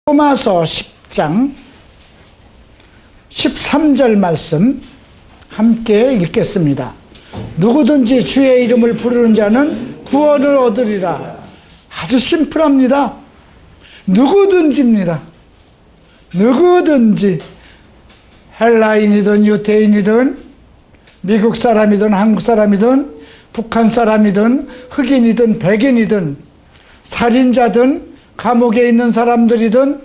로마서 10장 13절 말씀 함께 읽겠습니다. 누구든지 주의 이름을 부르는 자는 구원을 얻으리라. 아주 심플합니다. 누구든지입니다. 누구든지 헬라인이든 유대인이든 미국 사람이든 한국 사람이든 북한 사람이든 흑인이든 백인이든 살인자든 감옥에 있는 사람들이든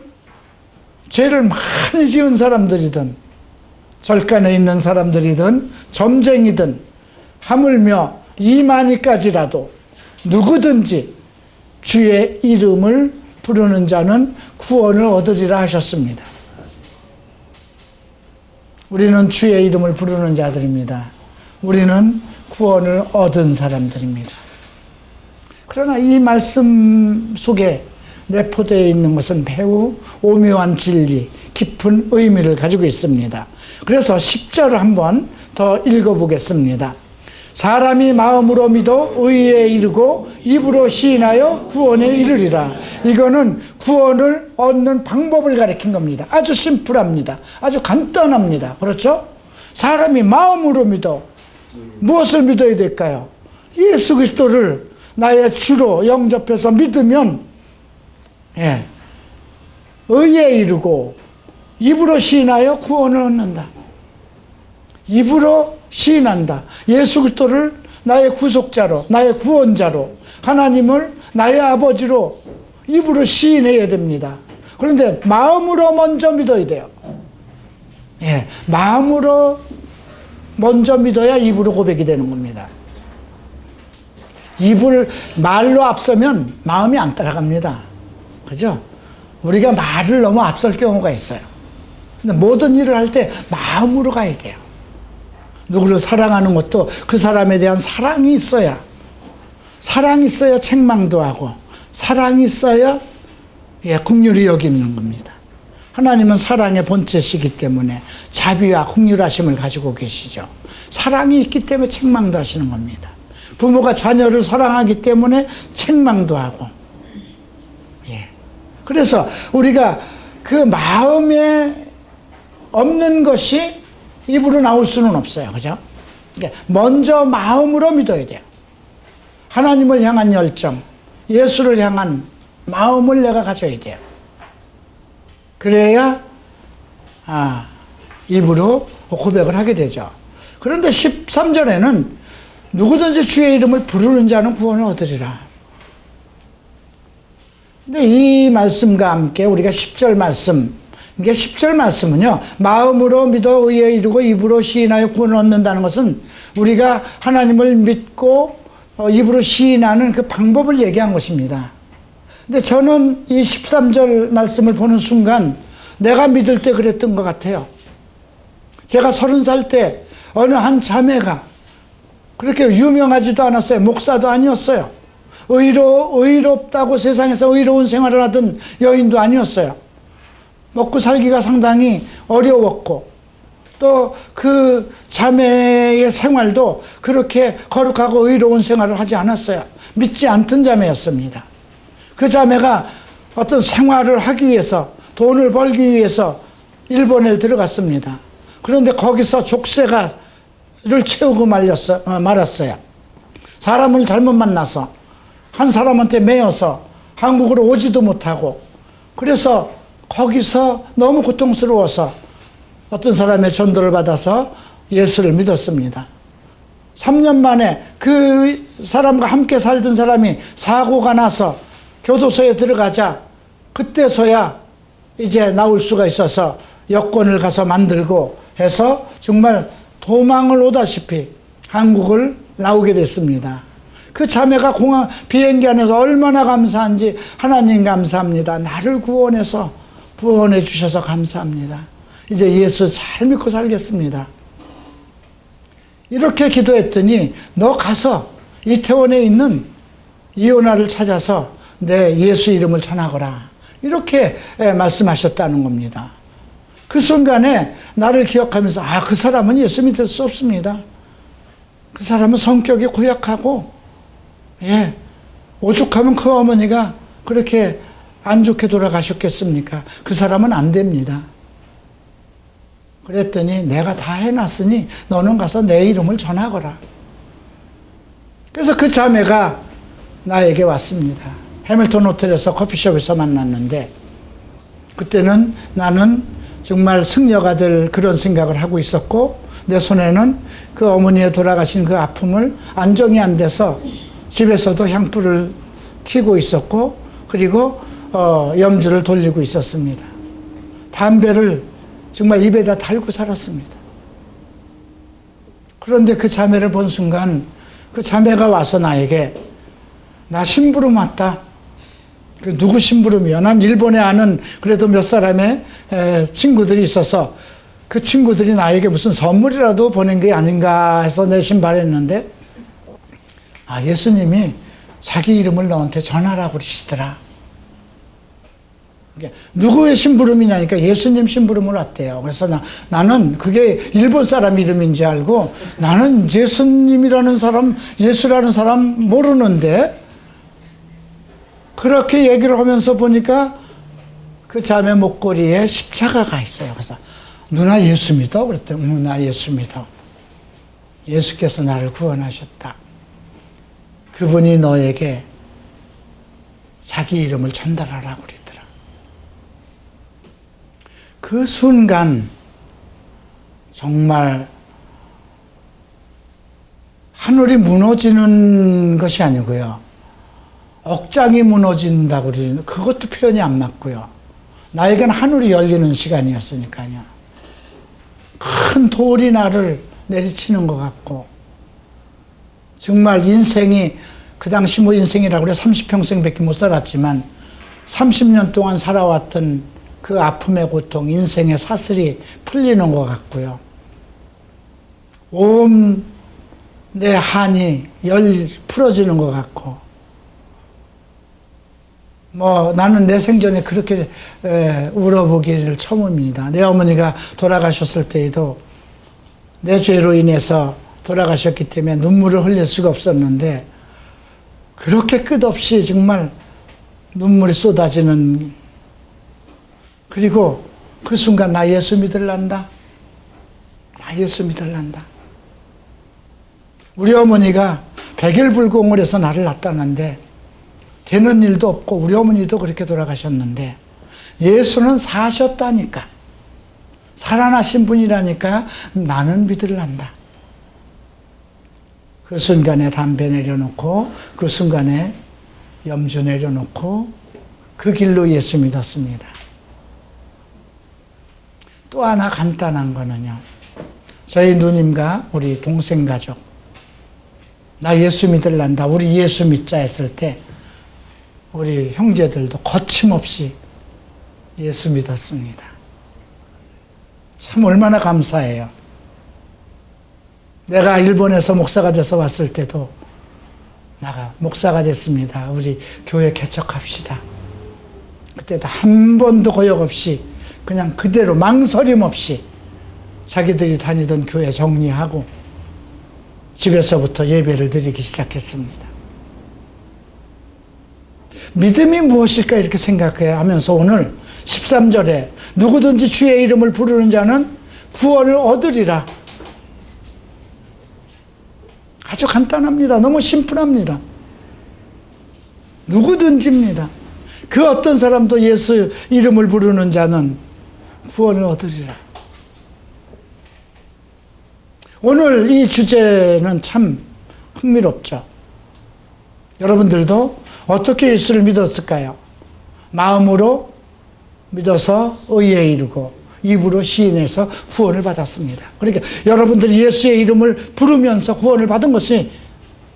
죄를 많이 지은 사람들이든 절간에 있는 사람들이든 점쟁이든 하물며 이만희까지라도 누구든지 주의 이름을 부르는 자는 구원을 얻으리라 하셨습니다. 우리는 주의 이름을 부르는 자들입니다. 우리는 구원을 얻은 사람들입니다. 그러나 이 말씀 속에 내포되어 있는 것은 매우 오묘한 진리, 깊은 의미를 가지고 있습니다. 그래서 10절을 한번 더 읽어보겠습니다. 사람이 마음으로 믿어 의에 이르고 입으로 시인하여 구원에 이르리라. 이거는 구원을 얻는 방법을 가리킨 겁니다. 아주 심플합니다. 아주 간단합니다. 그렇죠? 사람이 마음으로 믿어. 무엇을 믿어야 될까요? 예수 그리스도를 나의 주로 영접해서 믿으면 의에 이르고 입으로 시인하여 구원을 얻는다. 입으로 시인한다. 예수 그리스도를 나의 구속자로, 나의 구원자로, 하나님을 나의 아버지로 입으로 시인해야 됩니다. 그런데 마음으로 먼저 믿어야 돼요. 마음으로 먼저 믿어야 입으로 고백이 되는 겁니다. 입을 말로 앞서면 마음이 안 따라갑니다. 그죠? 우리가 말을 너무 앞설 경우가 있어요. 근데 모든 일을 할 때 마음으로 가야 돼요. 누구를 사랑하는 것도 그 사람에 대한 사랑이 있어야 책망도 하고, 사랑이 있어야 긍휼히 여기는 겁니다. 하나님은 사랑의 본체시기 때문에 자비와 긍휼하심을 가지고 계시죠. 사랑이 있기 때문에 책망도 하시는 겁니다. 부모가 자녀를 사랑하기 때문에 책망도 하고. 그래서 우리가 그 마음에 없는 것이 입으로 나올 수는 없어요. 그죠? 그러니까 먼저 마음으로 믿어야 돼요. 하나님을 향한 열정, 예수를 향한 마음을 내가 가져야 돼요. 그래야 입으로 고백을 하게 되죠. 그런데 13절에는 누구든지 주의 이름을 부르는 자는 구원을 얻으리라. 근데 이 말씀과 함께 우리가 10절 말씀, 이게 10절 말씀은요, 마음으로 믿어 의에 이르고 입으로 시인하여 구원을 얻는다는 것은 우리가 하나님을 믿고 입으로 시인하는 그 방법을 얘기한 것입니다. 근데 저는 이 13절 말씀을 보는 순간 내가 믿을 때 그랬던 것 같아요. 제가 30살 때 어느 한 자매가 그렇게 유명하지도 않았어요. 목사도 아니었어요. 의롭다고 세상에서 의로운 생활을 하던 여인도 아니었어요. 먹고 살기가 상당히 어려웠고, 또 그 자매의 생활도 그렇게 거룩하고 의로운 생활을 하지 않았어요. 믿지 않던 자매였습니다. 그 자매가 어떤 생활을 하기 위해서, 돈을 벌기 위해서 일본에 들어갔습니다. 그런데 거기서 족쇄를 채우고 말았어요. 사람을 잘못 만나서 한 사람한테 매여서 한국으로 오지도 못하고, 그래서 거기서 너무 고통스러워서 어떤 사람의 전도를 받아서 예수를 믿었습니다. 3년 만에 그 사람과 함께 살던 사람이 사고가 나서 교도소에 들어가자 그때서야 이제 나올 수가 있어서 여권을 가서 만들고 해서 정말 도망을 오다시피 한국을 나오게 됐습니다. 그 자매가 비행기 안에서 얼마나 감사한지, 하나님 감사합니다. 나를 구원해 주셔서 감사합니다. 이제 예수 잘 믿고 살겠습니다. 이렇게 기도했더니 너 가서 이태원에 있는 이오나를 찾아서 내 예수 이름을 전하거라. 이렇게 말씀하셨다는 겁니다. 그 순간에 나를 기억하면서 그 사람은 예수 믿을 수 없습니다. 그 사람은 성격이 고약하고 오죽하면 그 어머니가 그렇게 안 좋게 돌아가셨겠습니까? 그 사람은 안 됩니다. 그랬더니 내가 다 해놨으니 너는 가서 내 이름을 전하거라. 그래서 그 자매가 나에게 왔습니다. 해밀턴 호텔에서 커피숍에서 만났는데 그때는 나는 정말 승려가 될 그런 생각을 하고 있었고 내 손에는 그 어머니의 돌아가신 그 아픔을 안정이 안 돼서 집에서도 향불을 켜고 있었고 그리고 염주를 돌리고 있었습니다. 담배를 정말 입에다 달고 살았습니다. 그런데 그 자매를 본 순간 그 자매가 와서 나에게 나 심부름 왔다. 그 누구 심부름이요? 난 일본에 아는 그래도 몇 사람의 친구들이 있어서 그 친구들이 나에게 무슨 선물이라도 보낸 게 아닌가 해서 내심바랬는데 예수님이 자기 이름을 너한테 전하라고 그러시더라. 누구의 심부름이냐니까 예수님 심부름을 왔대요. 그래서 나는 그게 일본 사람 이름인지 알고 나는 예수님이라는 사람, 예수라는 사람 모르는데 그렇게 얘기를 하면서 보니까 그 자매 목걸이에 십자가가 있어요. 그래서 누나 예수 믿어? 그랬더니 나 예수 믿어. 예수께서 나를 구원하셨다. 그분이 너에게 자기 이름을 전달하라고 그랬더라. 그 순간 정말 하늘이 무너지는 것이 아니고요. 억장이 무너진다고 그러는 그것도 표현이 안 맞고요. 나에겐 하늘이 열리는 시간이었으니까요. 큰 돌이 나를 내리치는 것 같고 정말 인생이 그 당시 뭐 인생이라고 그래 30평생밖에 못 살았지만 30년 동안 살아왔던 그 아픔의 고통, 인생의 사슬이 풀리는 것 같고요. 온 내 한이 풀어지는 것 같고 나는 내 생전에 그렇게 울어보기를 처음입니다. 내 어머니가 돌아가셨을 때에도 내 죄로 인해서 돌아가셨기 때문에 눈물을 흘릴 수가 없었는데 그렇게 끝없이 정말 눈물이 쏟아지는 그리고 그 순간 나 예수 믿을란다. 나 예수 믿을란다. 우리 어머니가 백일불공을 해서 나를 낳았다는데 되는 일도 없고 우리 어머니도 그렇게 돌아가셨는데 예수는 사셨다니까. 살아나신 분이라니까 나는 믿을란다. 그 순간에 담배 내려놓고 그 순간에 염주 내려놓고 그 길로 예수 믿었습니다. 또 하나 간단한 거는요. 저희 누님과 우리 동생 가족 나 예수 믿을란다. 우리 예수 믿자 했을 때 우리 형제들도 거침없이 예수 믿었습니다. 참 얼마나 감사해요. 내가 일본에서 목사가 돼서 왔을 때도 나가 목사가 됐습니다. 우리 교회 개척합시다. 그때도 한 번도 거역 없이 그냥 그대로 망설임 없이 자기들이 다니던 교회 정리하고 집에서부터 예배를 드리기 시작했습니다. 믿음이 무엇일까 이렇게 생각해 하면서 오늘 13절에 누구든지 주의 이름을 부르는 자는 구원을 얻으리라. 아주 간단합니다. 너무 심플합니다. 누구든지입니다. 그 어떤 사람도 예수 이름을 부르는 자는 구원을 얻으리라. 오늘 이 주제는 참 흥미롭죠. 여러분들도 어떻게 예수를 믿었을까요? 마음으로 믿어서 의에 이르고 입으로 시인해서 구원을 받았습니다. 그러니까 여러분들이 예수의 이름을 부르면서 구원을 받은 것이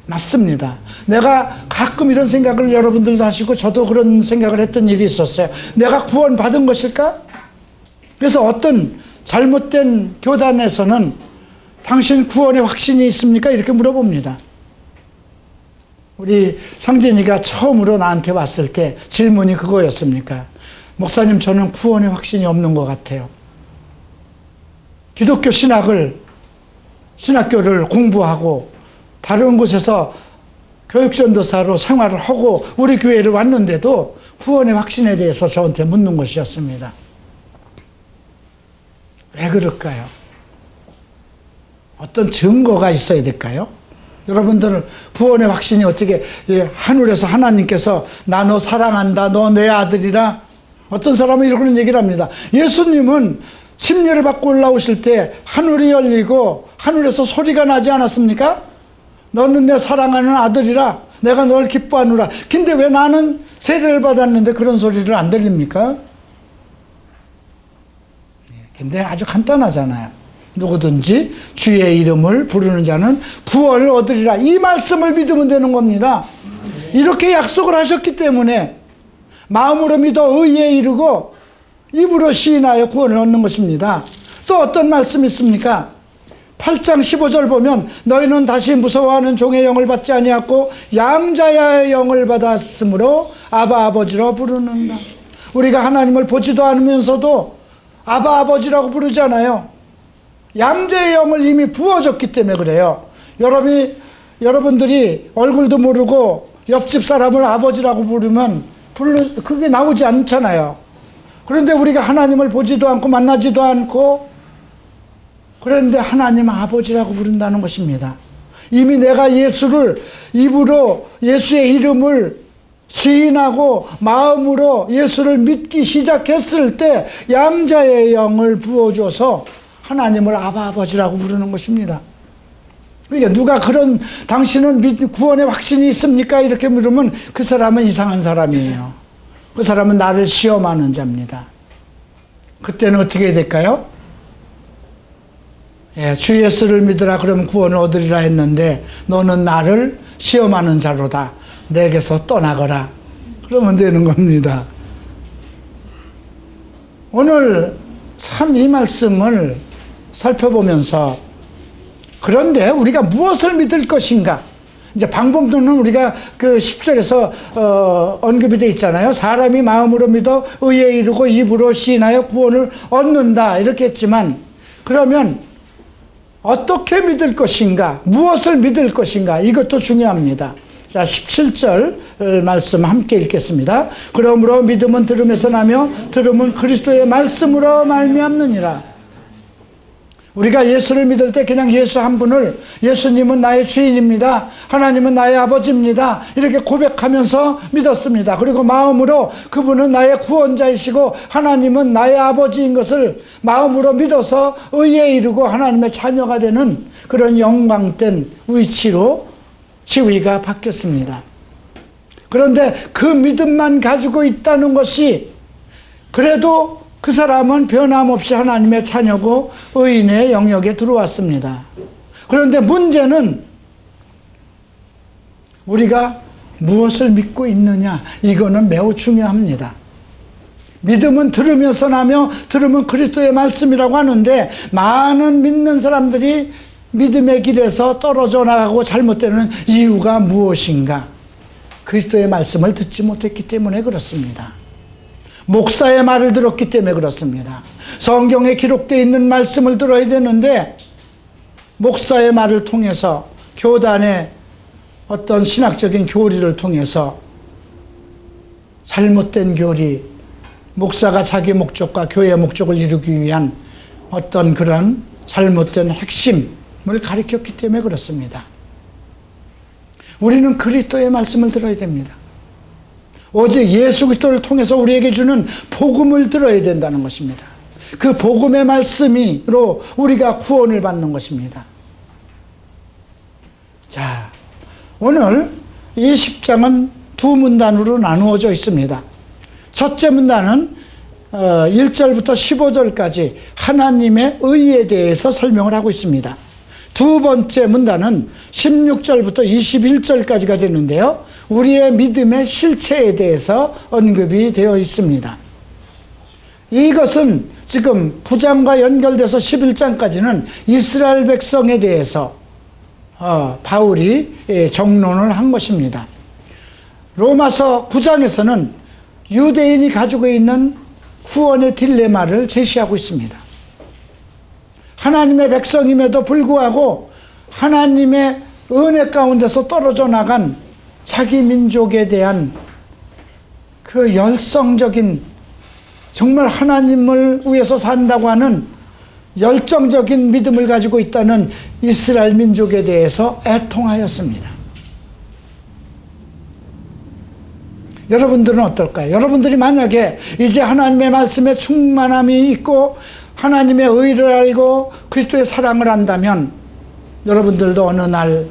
맞습니다. 내가 가끔 이런 생각을 여러분들도 하시고 저도 그런 생각을 했던 일이 있었어요. 내가 구원 받은 것일까? 그래서 어떤 잘못된 교단에서는 당신 구원의 확신이 있습니까? 이렇게 물어봅니다. 우리 상진이가 처음으로 나한테 왔을 때 질문이 그거였습니까? 목사님, 저는 구원의 확신이 없는 것 같아요. 기독교 신학교를 공부하고 다른 곳에서 교육전도사로 생활을 하고 우리 교회를 왔는데도 구원의 확신에 대해서 저한테 묻는 것이었습니다. 왜 그럴까요? 어떤 증거가 있어야 될까요? 여러분들은 구원의 확신이 어떻게, 하늘에서 하나님께서 나 너 사랑한다, 너 내 아들이라. 어떤 사람은 이런 얘기를 합니다. 예수님은 침례를 받고 올라오실 때 하늘이 열리고 하늘에서 소리가 나지 않았습니까? 너는 내 사랑하는 아들이라, 내가 널 기뻐하노라. 근데 왜 나는 세례를 받았는데 그런 소리를 안 들립니까? 근데 아주 간단하잖아요. 누구든지 주의 이름을 부르는 자는 구원을 얻으리라. 이 말씀을 믿으면 되는 겁니다. 이렇게 약속을 하셨기 때문에 마음으로 믿어 의에 이르고 입으로 시인하여 구원을 얻는 것입니다. 또 어떤 말씀이 있습니까? 8장 15절 보면 너희는 다시 무서워하는 종의 영을 받지 아니하고 양자의 영을 받았으므로 아바 아버지로 부르는다. 우리가 하나님을 보지도 않으면서도 아바 아버지라고 부르잖아요. 양자의 영을 이미 부어줬기 때문에 그래요. 여러분들이 얼굴도 모르고 옆집 사람을 아버지라고 부르면 그게 나오지 않잖아요. 그런데 우리가 하나님을 보지도 않고 만나지도 않고 그런데 하나님 아버지라고 부른다는 것입니다. 이미 내가 예수를 입으로 예수의 이름을 시인하고 마음으로 예수를 믿기 시작했을 때 양자의 영을 부어줘서 하나님을 아바 아버지라고 부르는 것입니다. 그러니까 누가 그런 당신은 구원의 확신이 있습니까? 이렇게 물으면 그 사람은 이상한 사람이에요. 그 사람은 나를 시험하는 자입니다. 그때는 어떻게 해야 될까요? 주 예수를 믿으라 그러면 구원을 얻으리라 했는데 너는 나를 시험하는 자로다. 내게서 떠나거라. 그러면 되는 겁니다. 오늘 참 이 말씀을 살펴보면서 그런데 우리가 무엇을 믿을 것인가? 이제 방법론은 우리가 그 10절에서 언급이 되어 있잖아요. 사람이 마음으로 믿어 의에 이르고 입으로 시인하여 구원을 얻는다. 이렇게 했지만 그러면 어떻게 믿을 것인가? 무엇을 믿을 것인가? 이것도 중요합니다. 자, 17절 말씀 함께 읽겠습니다. 그러므로 믿음은 들음에서 나며 들음은 그리스도의 말씀으로 말미암느니라. 우리가 예수를 믿을 때 그냥 예수 한 분을 예수님은 나의 주인입니다. 하나님은 나의 아버지입니다. 이렇게 고백하면서 믿었습니다. 그리고 마음으로 그분은 나의 구원자이시고 하나님은 나의 아버지인 것을 마음으로 믿어서 의에 이르고 하나님의 자녀가 되는 그런 영광된 위치로 지위가 바뀌었습니다. 그런데 그 믿음만 가지고 있다는 것이 그래도 그 사람은 변함없이 하나님의 자녀고 의인의 영역에 들어왔습니다. 그런데 문제는 우리가 무엇을 믿고 있느냐, 이거는 매우 중요합니다. 믿음은 들으면서 나며 들으면 그리스도의 말씀이라고 하는데 많은 믿는 사람들이 믿음의 길에서 떨어져 나가고 잘못되는 이유가 무엇인가? 그리스도의 말씀을 듣지 못했기 때문에 그렇습니다. 목사의 말을 들었기 때문에 그렇습니다. 성경에 기록되어 있는 말씀을 들어야 되는데 목사의 말을 통해서 교단의 어떤 신학적인 교리를 통해서 잘못된 교리, 목사가 자기 목적과 교회의 목적을 이루기 위한 어떤 그런 잘못된 핵심을 가르쳤기 때문에 그렇습니다. 우리는 그리스도의 말씀을 들어야 됩니다. 오직 예수 그리스도를 통해서 우리에게 주는 복음을 들어야 된다는 것입니다. 그 복음의 말씀으로 우리가 구원을 받는 것입니다. 자, 오늘 이 10장은 두 문단으로 나누어져 있습니다. 첫째 문단은 1절부터 15절까지 하나님의 의에 대해서 설명을 하고 있습니다. 두 번째 문단은 16절부터 21절까지가 되는데요. 우리의 믿음의 실체에 대해서 언급이 되어 있습니다. 이것은 지금 9장과 연결돼서 11장까지는 이스라엘 백성에 대해서 바울이 정론을 한 것입니다. 로마서 9장에서는 유대인이 가지고 있는 구원의 딜레마를 제시하고 있습니다. 하나님의 백성임에도 불구하고 하나님의 은혜 가운데서 떨어져 나간 자기 민족에 대한 그 열성적인, 정말 하나님을 위해서 산다고 하는 열정적인 믿음을 가지고 있다는 이스라엘 민족에 대해서 애통하였습니다. 여러분들은 어떨까요? 여러분들이 만약에 이제 하나님의 말씀에 충만함이 있고 하나님의 의를 알고 그리스도의 사랑을 안다면 여러분들도 어느 날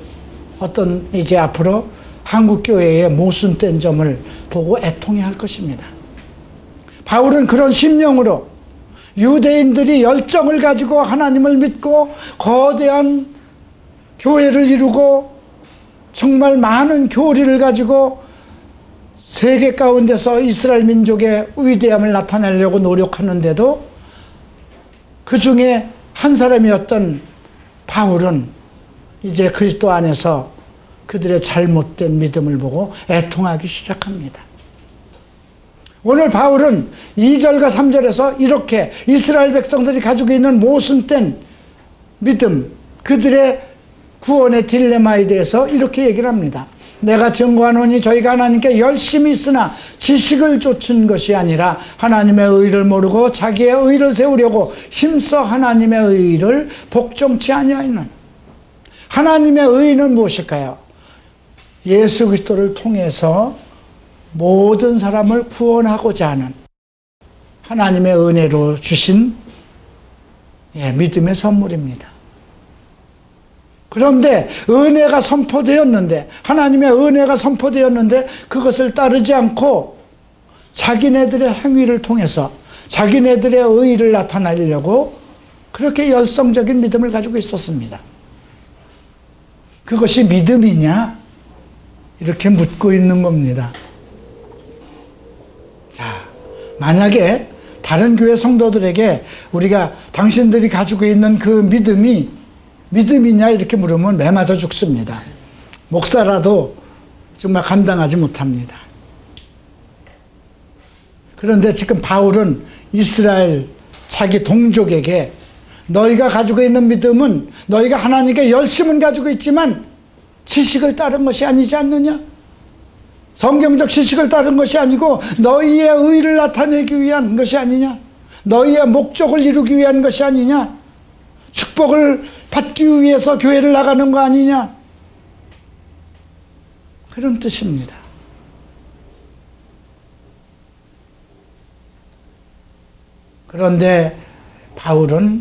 어떤 이제 앞으로 한국교회의 모순된 점을 보고 애통해야 할 것입니다. 바울은 그런 심령으로 유대인들이 열정을 가지고 하나님을 믿고 거대한 교회를 이루고 정말 많은 교리를 가지고 세계 가운데서 이스라엘 민족의 위대함을 나타내려고 노력하는데도 그 중에 한 사람이었던 바울은 이제 그리스도 안에서 그들의 잘못된 믿음을 보고 애통하기 시작합니다. 오늘 바울은 2절과 3절에서 이렇게 이스라엘 백성들이 가지고 있는 모순된 믿음, 그들의 구원의 딜레마에 대해서 이렇게 얘기를 합니다. 내가 증거하노니 저희가 하나님께 열심히 있으나 지식을 좇은 것이 아니라 하나님의 의를 모르고 자기의 의를 세우려고 힘써 하나님의 의를 복종치 아니하는. 하나님의 의는 무엇일까요? 예수 그리스도를 통해서 모든 사람을 구원하고자 하는 하나님의 은혜로 주신 믿음의 선물입니다. 그런데 은혜가 선포되었는데, 하나님의 은혜가 선포되었는데 그것을 따르지 않고 자기네들의 행위를 통해서 자기네들의 의의를 나타내려고 그렇게 열성적인 믿음을 가지고 있었습니다. 그것이 믿음이냐? 이렇게 묻고 있는 겁니다. 자, 만약에 다른 교회 성도들에게 우리가 당신들이 가지고 있는 그 믿음이냐 이렇게 물으면 매 맞아 죽습니다. 목사라도 정말 감당하지 못합니다. 그런데 지금 바울은 이스라엘 자기 동족에게 너희가 가지고 있는 믿음은 너희가 하나님께 열심은 가지고 있지만 지식을 따른 것이 아니지 않느냐? 성경적 지식을 따른 것이 아니고 너희의 의를 나타내기 위한 것이 아니냐? 너희의 목적을 이루기 위한 것이 아니냐? 축복을 받기 위해서 교회를 나가는 거 아니냐? 그런 뜻입니다. 그런데 바울은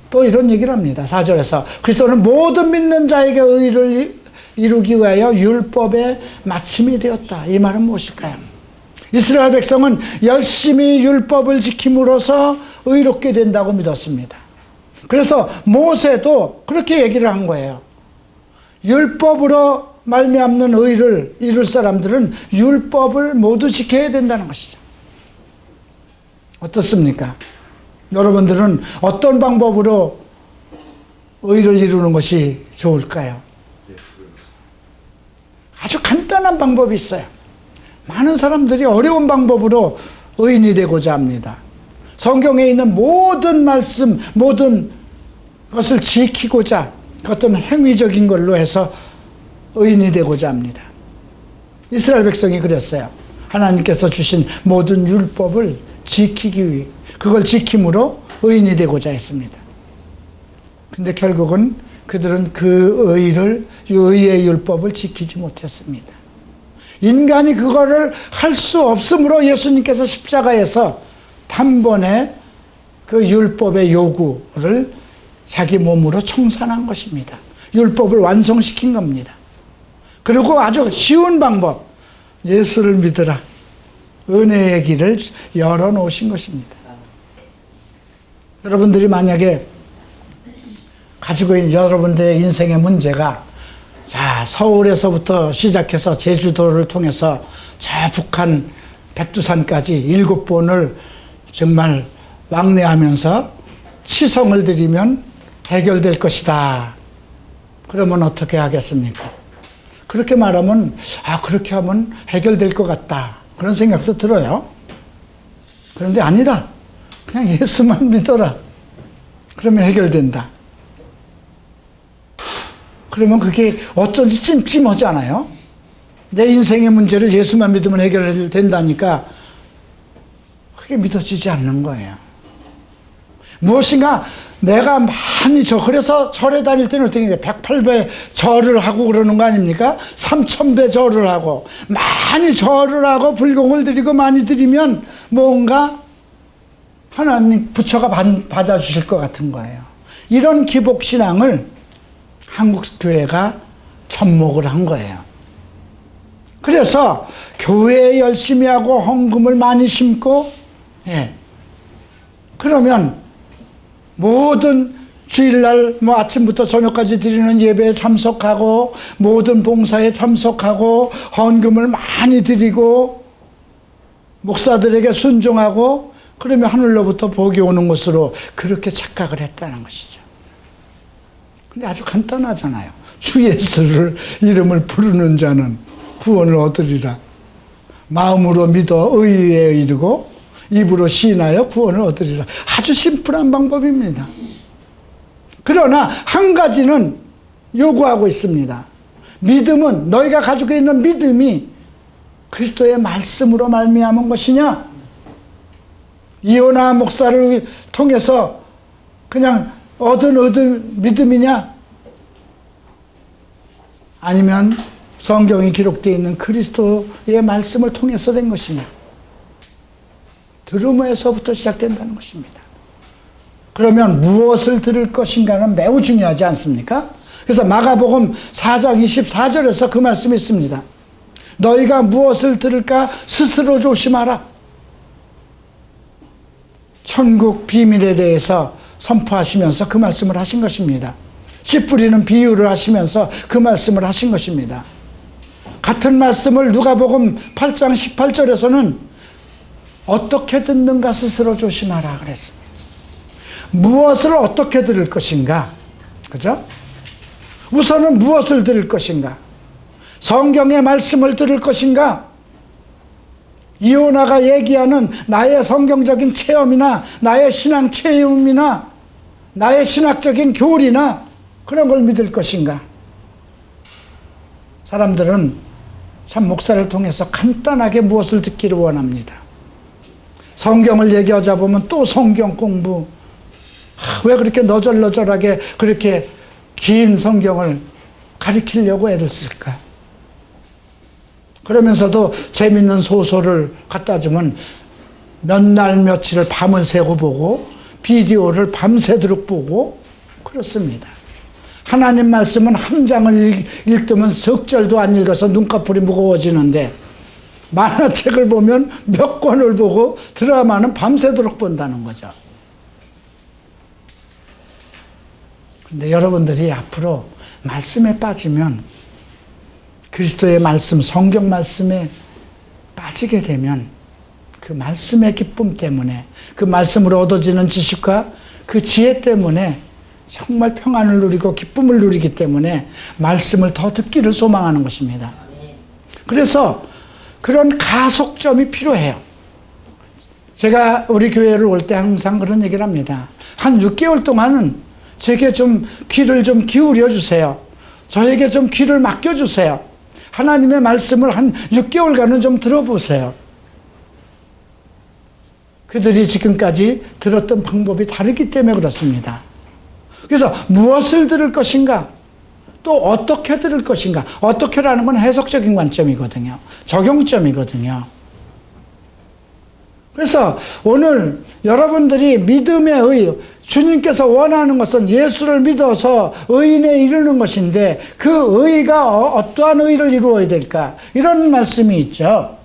또 이런 얘기를 합니다. 4절에서 그리스도는 모든 믿는 자에게 의를 이루기 위하여 율법의 마침이 되었다. 이 말은 무엇일까요? 이스라엘 백성은 열심히 율법을 지킴으로써 의롭게 된다고 믿었습니다. 그래서 모세도 그렇게 얘기를 한 거예요. 율법으로 말미암는 의를 이룰 사람들은 율법을 모두 지켜야 된다는 것이죠. 어떻습니까? 여러분들은 어떤 방법으로 의를 이루는 것이 좋을까요? 아주 간단한 방법이 있어요. 많은 사람들이 어려운 방법으로 의인이 되고자 합니다. 성경에 있는 모든 말씀, 모든 것을 지키고자 어떤 행위적인 걸로 해서 의인이 되고자 합니다. 이스라엘 백성이 그랬어요. 하나님께서 주신 모든 율법을 지키기 위해 그걸 지킴으로 의인이 되고자 했습니다. 근데 결국은 그들은 그 의의 율법을 지키지 못했습니다. 인간이 그거를 할 수 없으므로 예수님께서 십자가에서 단번에 그 율법의 요구를 자기 몸으로 청산한 것입니다. 율법을 완성시킨 겁니다. 그리고 아주 쉬운 방법, 예수를 믿으라. 은혜의 길을 열어놓으신 것입니다. 여러분들이 만약에 가지고 있는 여러분들의 인생의 문제가 자, 서울에서부터 시작해서 제주도를 통해서 저 북한 백두산까지 7번을 정말 왕래하면서 치성을 드리면 해결될 것이다. 그러면 어떻게 하겠습니까? 그렇게 말하면 그렇게 하면 해결될 것 같다. 그런 생각도 들어요. 그런데 아니다. 그냥 예수만 믿어라. 그러면 해결된다. 그러면 그게 어쩐지 찜찜하지 않아요? 내 인생의 문제를 예수만 믿으면 해결된다니까 그게 믿어지지 않는 거예요. 무엇인가 내가 많이 그래서 절에 다닐 때는 어떻게 해요? 108배 절을 하고 그러는 거 아닙니까? 3000배 절을 하고 많이 절을 하고 불공을 드리고 많이 드리면 뭔가 하나님 부처가 받아주실 것 같은 거예요. 이런 기복신앙을 한국 교회가 접목을 한 거예요. 그래서 교회에 열심히 하고 헌금을 많이 심고, 그러면 모든 주일날 아침부터 저녁까지 드리는 예배에 참석하고 모든 봉사에 참석하고 헌금을 많이 드리고 목사들에게 순종하고 그러면 하늘로부터 복이 오는 것으로 그렇게 착각을 했다는 것이죠. 근데 아주 간단하잖아요. 주 예수를 이름을 부르는 자는 구원을 얻으리라. 마음으로 믿어 의에 이르고 입으로 시인하여 구원을 얻으리라. 아주 심플한 방법입니다. 그러나 한 가지는 요구하고 있습니다. 믿음은 너희가 가지고 있는 믿음이 그리스도의 말씀으로 말미암은 것이냐, 이호나 목사를 통해서 그냥 얻은 믿음이냐, 아니면 성경에 기록되어 있는 그리스도의 말씀을 통해서 된 것이냐. 들음에서부터 시작된다는 것입니다. 그러면 무엇을 들을 것인가는 매우 중요하지 않습니까? 그래서 마가복음 4장 24절에서 그 말씀이 있습니다. 너희가 무엇을 들을까 스스로 조심하라. 천국 비밀에 대해서 선포하시면서 그 말씀을 하신 것입니다. 씨 뿌리는 비유를 하시면서 그 말씀을 하신 것입니다. 같은 말씀을 누가복음 8장 18절에서는 어떻게 듣는가 스스로 조심하라 그랬습니다. 무엇을 어떻게 들을 것인가? 그죠? 우선은 무엇을 들을 것인가? 성경의 말씀을 들을 것인가? 이호나가 얘기하는 나의 성경적인 체험이나 나의 신앙 체험이나 나의 신학적인 교리나 그런 걸 믿을 것인가? 사람들은 참 목사를 통해서 간단하게 무엇을 듣기를 원합니다. 성경을 얘기하자 보면 또 성경 공부. 왜 그렇게 너절너절하게 그렇게 긴 성경을 가리키려고 애를 쓸까? 그러면서도 재밌는 소설을 갖다 주면 몇 날 며칠을 밤을 새고 보고 비디오를 밤새도록 보고 그렇습니다. 하나님 말씀은 한 장을 읽으면 석 절도 안 읽어서 눈꺼풀이 무거워지는데 만화책을 보면 몇 권을 보고 드라마는 밤새도록 본다는 거죠. 근데 여러분들이 앞으로 말씀에 빠지면, 그리스도의 말씀, 성경 말씀에 빠지게 되면 그 말씀의 기쁨 때문에, 그 말씀으로 얻어지는 지식과 그 지혜 때문에 정말 평안을 누리고 기쁨을 누리기 때문에 말씀을 더 듣기를 소망하는 것입니다. 그래서 그런 가속점이 필요해요. 제가 우리 교회를 올 때 항상 그런 얘기를 합니다. 한 6개월 동안은 제게 좀 귀를 좀 기울여 주세요. 저에게 좀 귀를 맡겨주세요. 하나님의 말씀을 한 6개월간은 좀 들어보세요. 그들이 지금까지 들었던 방법이 다르기 때문에 그렇습니다. 그래서 무엇을 들을 것인가? 또 어떻게 들을 것인가? 어떻게라는 건 해석적인 관점이거든요. 적용점이거든요. 그래서 오늘 여러분들이 믿음의 의, 주님께서 원하는 것은 예수를 믿어서 의인에 이르는 것인데 그 의가 어떠한 의를 이루어야 될까? 이런 말씀이 있죠.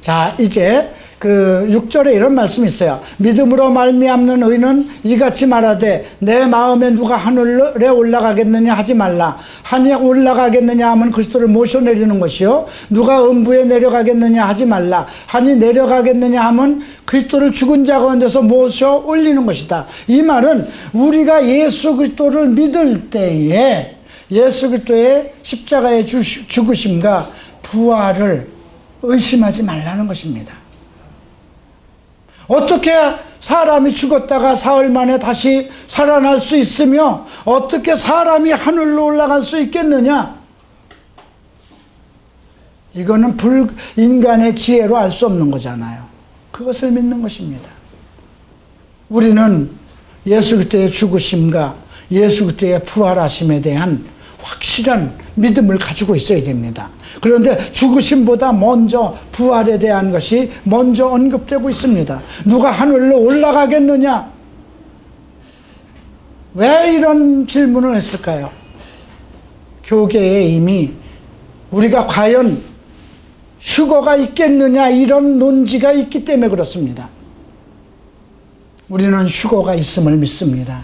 자, 이제 그 6절에 이런 말씀이 있어요. 믿음으로 말미암는 의는 이같이 말하되 내 마음에 누가 하늘에 올라가겠느냐 하지 말라. 하늘에 올라가겠느냐 하면 그리스도를 모셔내리는 것이요, 누가 음부에 내려가겠느냐 하지 말라. 하니 내려가겠느냐 하면 그리스도를 죽은 자 가운데서 모셔 올리는 것이다. 이 말은 우리가 예수 그리스도를 믿을 때에 예수 그리스도의 십자가의 죽으심과 부활을 의심하지 말라는 것입니다. 어떻게 사람이 죽었다가 사흘 만에 다시 살아날 수 있으며 어떻게 사람이 하늘로 올라갈 수 있겠느냐? 이거는 인간의 지혜로 알 수 없는 거잖아요. 그것을 믿는 것입니다. 우리는 예수 그리스도의 죽으심과 예수 그리스도의 부활하심에 대한 확실한 믿음을 가지고 있어야 됩니다. 그런데 죽으심보다 먼저 부활에 대한 것이 먼저 언급되고 있습니다. 누가 하늘로 올라가겠느냐? 왜 이런 질문을 했을까요? 교계에 이미 우리가 과연 휴거가 있겠느냐 이런 논지가 있기 때문에 그렇습니다. 우리는 휴거가 있음을 믿습니다.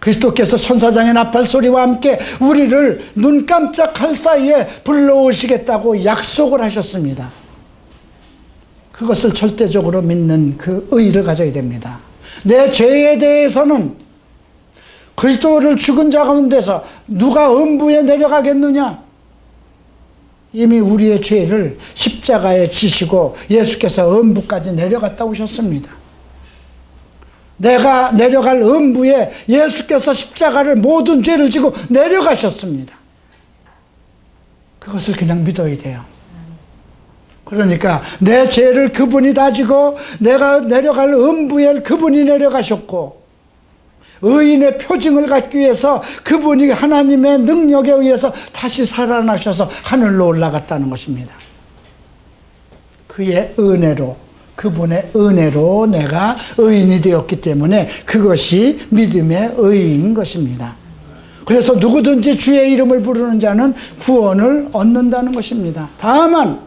그리스도께서 천사장의 나팔 소리와 함께 우리를 눈 깜짝할 사이에 불러오시겠다고 약속을 하셨습니다. 그것을 절대적으로 믿는 그 의의를 가져야 됩니다. 내 죄에 대해서는 그리스도를 죽은 자 가운데서 누가 음부에 내려가겠느냐? 이미 우리의 죄를 십자가에 지시고 예수께서 음부까지 내려갔다 오셨습니다. 내가 내려갈 음부에 예수께서 십자가를 모든 죄를 지고 내려가셨습니다. 그것을 그냥 믿어야 돼요. 그러니까 내 죄를 그분이 다 지고 내가 내려갈 음부에 그분이 내려가셨고 의인의 표징을 갖기 위해서 그분이 하나님의 능력에 의해서 다시 살아나셔서 하늘로 올라갔다는 것입니다. 그의 은혜로, 그분의 은혜로 내가 의인이 되었기 때문에 그것이 믿음의 의인 것입니다. 그래서 누구든지 주의 이름을 부르는 자는 구원을 얻는다는 것입니다. 다만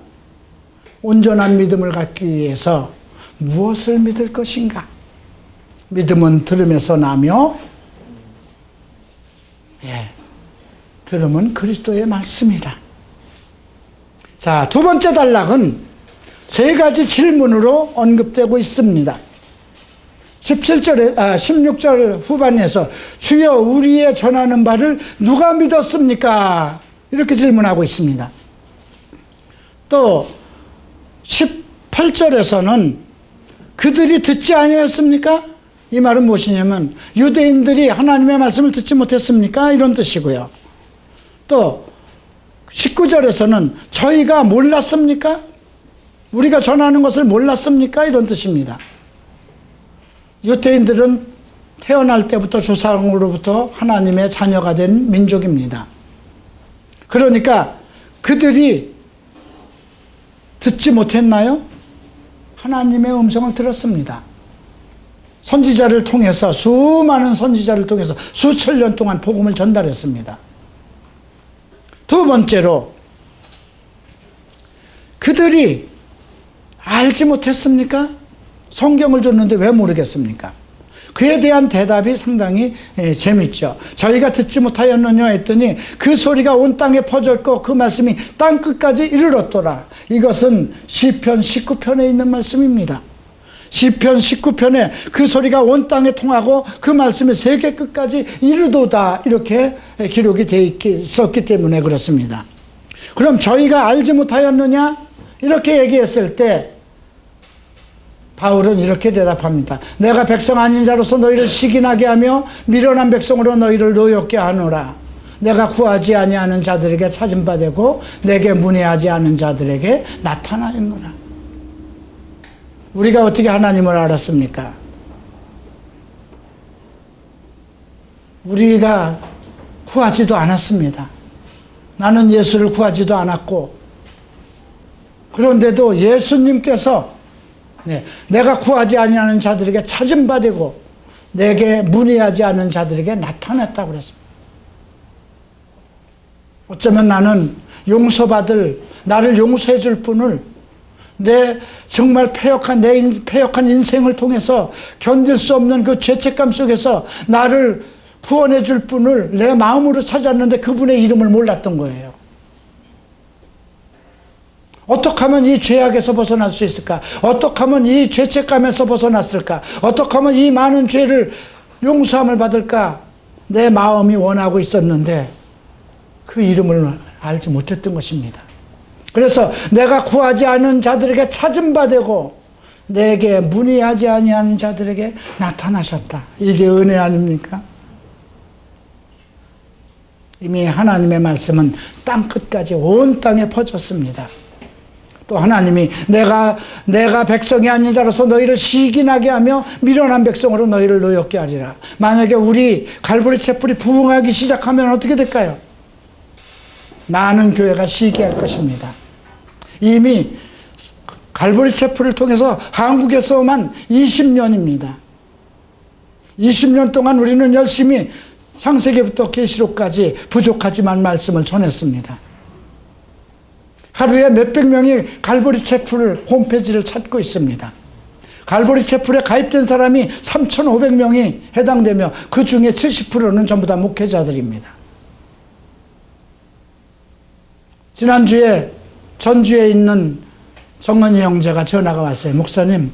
온전한 믿음을 갖기 위해서 무엇을 믿을 것인가? 믿음은 들음에서 나며, 들음은 그리스도의 말씀이다. 자, 두 번째 단락은 세 가지 질문으로 언급되고 있습니다. 16절 후반에서 주여 우리의 전하는 바를 누가 믿었습니까? 이렇게 질문하고 있습니다. 또 18절에서는 그들이 듣지 아니하였습니까? 이 말은 무엇이냐면 유대인들이 하나님의 말씀을 듣지 못했습니까? 이런 뜻이고요. 또 19절에서는 저희가 몰랐습니까? 우리가 전하는 것을 몰랐습니까? 이런 뜻입니다. 유대인들은 태어날 때부터 조상으로부터 하나님의 자녀가 된 민족입니다. 그러니까 그들이 듣지 못했나요? 하나님의 음성을 들었습니다. 선지자를 통해서, 수많은 선지자를 통해서 수천 년 동안 복음을 전달했습니다. 두 번째로 그들이 알지 못했습니까? 성경을 줬는데 왜 모르겠습니까? 그에 대한 대답이 상당히 재밌죠. 저희가 듣지 못하였느냐 했더니 그 소리가 온 땅에 퍼졌고 그 말씀이 땅 끝까지 이르렀더라. 이것은 시편 19편에 있는 말씀입니다. 시편 19편에 그 소리가 온 땅에 통하고 그 말씀이 세계 끝까지 이르도다 이렇게 기록이 되어 있었기 때문에 그렇습니다. 그럼 저희가 알지 못하였느냐? 이렇게 얘기했을 때 바울은 이렇게 대답합니다. 내가 백성 아닌 자로서 너희를 시기나게 하며 미련한 백성으로 너희를 노엽게 하노라. 내가 구하지 아니하는 자들에게 찾은 바 되고 내게 문의하지 않은 자들에게 나타나였노라. 우리가 어떻게 하나님을 알았습니까? 우리가 구하지도 않았습니다. 나는 예수를 구하지도 않았고, 그런데도 예수님께서 내가 구하지 아니하는 자들에게 찾은 바 되고 내게 문의하지 않은 자들에게 나타났다고 그랬습니다. 어쩌면 나는 용서받을, 나를 용서해 줄 분을 내 정말 내 패역한 인생을 통해서 견딜 수 없는 그 죄책감 속에서 나를 구원해 줄 분을 내 마음으로 찾았는데 그분의 이름을 몰랐던 거예요. 어떻게 하면 이 죄악에서 벗어날 수 있을까? 어떻게 하면 이 죄책감에서 벗어났을까? 어떻게 하면 이 많은 죄를 용서함을 받을까? 내 마음이 원하고 있었는데 그 이름을 알지 못했던 것입니다. 그래서 내가 구하지 않은 자들에게 찾은 바 되고 내게 문의하지 아니하는 자들에게 나타나셨다. 이게 은혜 아닙니까? 이미 하나님의 말씀은 땅 끝까지 온 땅에 퍼졌습니다. 또 하나님이 내가 백성이 아닌 자로서 너희를 시기나게 하며 미련한 백성으로 너희를 노엽게 하리라. 만약에 우리 갈보리 채플이 부흥하기 시작하면 어떻게 될까요? 많은 교회가 시기할 것입니다. 이미 갈보리 채플을 통해서 한국에서만 20년입니다. 20년 동안 우리는 열심히 창세기부터 계시록까지 부족하지만 말씀을 전했습니다. 하루에 몇백 명이 갈보리 채플 홈페이지를 찾고 있습니다. 갈보리 채플에 가입된 사람이 3,500명이 해당되며 그 중에 70%는 전부 다 목회자들입니다. 지난주에 전주에 있는 정은이 형제가 전화가 왔어요. 목사님,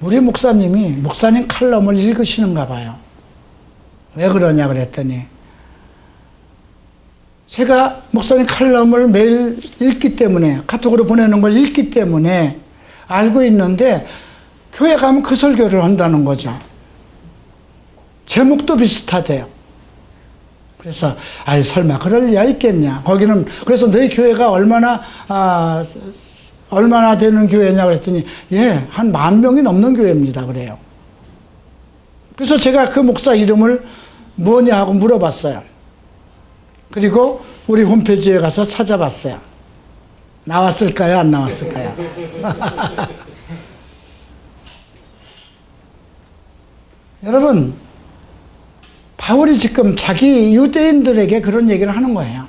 우리 목사님이 목사님 칼럼을 읽으시는가 봐요. 왜 그러냐 그랬더니 제가 목사님 칼럼을 매일 읽기 때문에, 카톡으로 보내는 걸 읽기 때문에 알고 있는데 교회 가면 그 설교를 한다는 거죠. 제목도 비슷하대요. 그래서 설마 그럴 리가 있겠냐. 거기는 그래서 너희 교회가 얼마나 되는 교회냐 그랬더니 한 10,000명이 넘는 교회입니다 그래요. 그래서 제가 그 목사 이름을 뭐냐 하고 물어봤어요. 그리고 우리 홈페이지에 가서 찾아봤어요. 나왔을까요? 안 나왔을까요? 여러분, 바울이 지금 자기 유대인들에게 그런 얘기를 하는 거예요.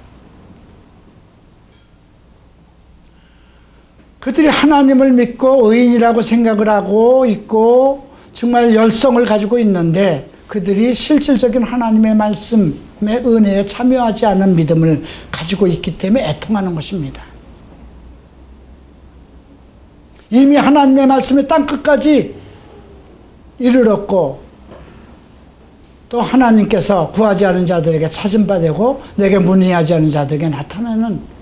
그들이 하나님을 믿고 의인이라고 생각을 하고 있고 정말 열성을 가지고 있는데 그들이 실질적인 하나님의 말씀의 은혜에 참여하지 않은 믿음을 가지고 있기 때문에 애통하는 것입니다. 이미 하나님의 말씀이 땅끝까지 이르렀고 또 하나님께서 구하지 않은 자들에게 찾은 바 되고 내게 문의하지 않은 자들에게 나타나는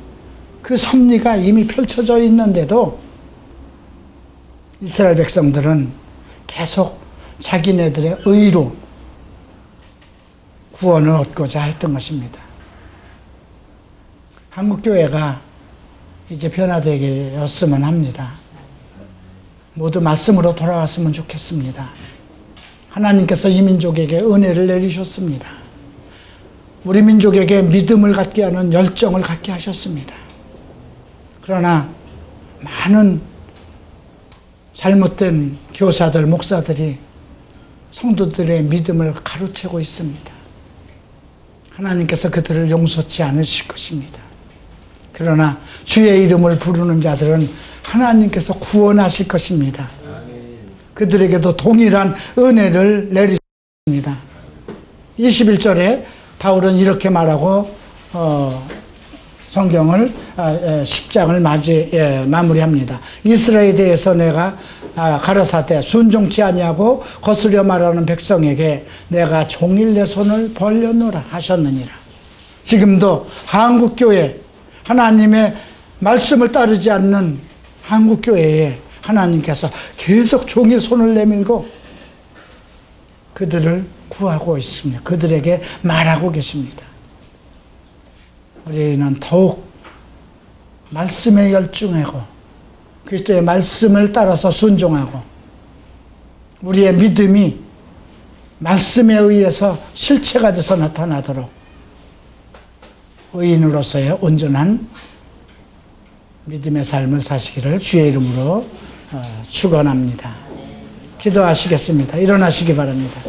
그 섭리가 이미 펼쳐져 있는데도 이스라엘 백성들은 계속 자기네들의 의로 구원을 얻고자 했던 것입니다. 한국교회가 이제 변화되었으면 합니다. 모두 말씀으로 돌아왔으면 좋겠습니다. 하나님께서 이 민족에게 은혜를 내리셨습니다. 우리 민족에게 믿음을 갖게 하는 열정을 갖게 하셨습니다. 그러나 많은 잘못된 교사들, 목사들이 성도들의 믿음을 가로채고 있습니다. 하나님께서 그들을 용서치 않으실 것입니다. 그러나 주의 이름을 부르는 자들은 하나님께서 구원하실 것입니다. 그들에게도 동일한 은혜를 내리십니다. 21절에 바울은 이렇게 말하고 성경을 10장을 마무리합니다. 이스라엘에 대해서 내가 가라사대 순종치 아니하고 거스려 말하는 백성에게 내가 종일 내 손을 벌려놓으라 하셨느니라. 지금도 한국교회, 하나님의 말씀을 따르지 않는 한국교회에 하나님께서 계속 종일 손을 내밀고 그들을 구하고 있습니다. 그들에게 말하고 계십니다. 우리는 더욱 말씀에 열중하고 그리스도의 말씀을 따라서 순종하고 우리의 믿음이 말씀에 의해서 실체가 돼서 나타나도록 의인으로서의 온전한 믿음의 삶을 사시기를 주의 이름으로 축원합니다. 기도하시겠습니다. 일어나시기 바랍니다.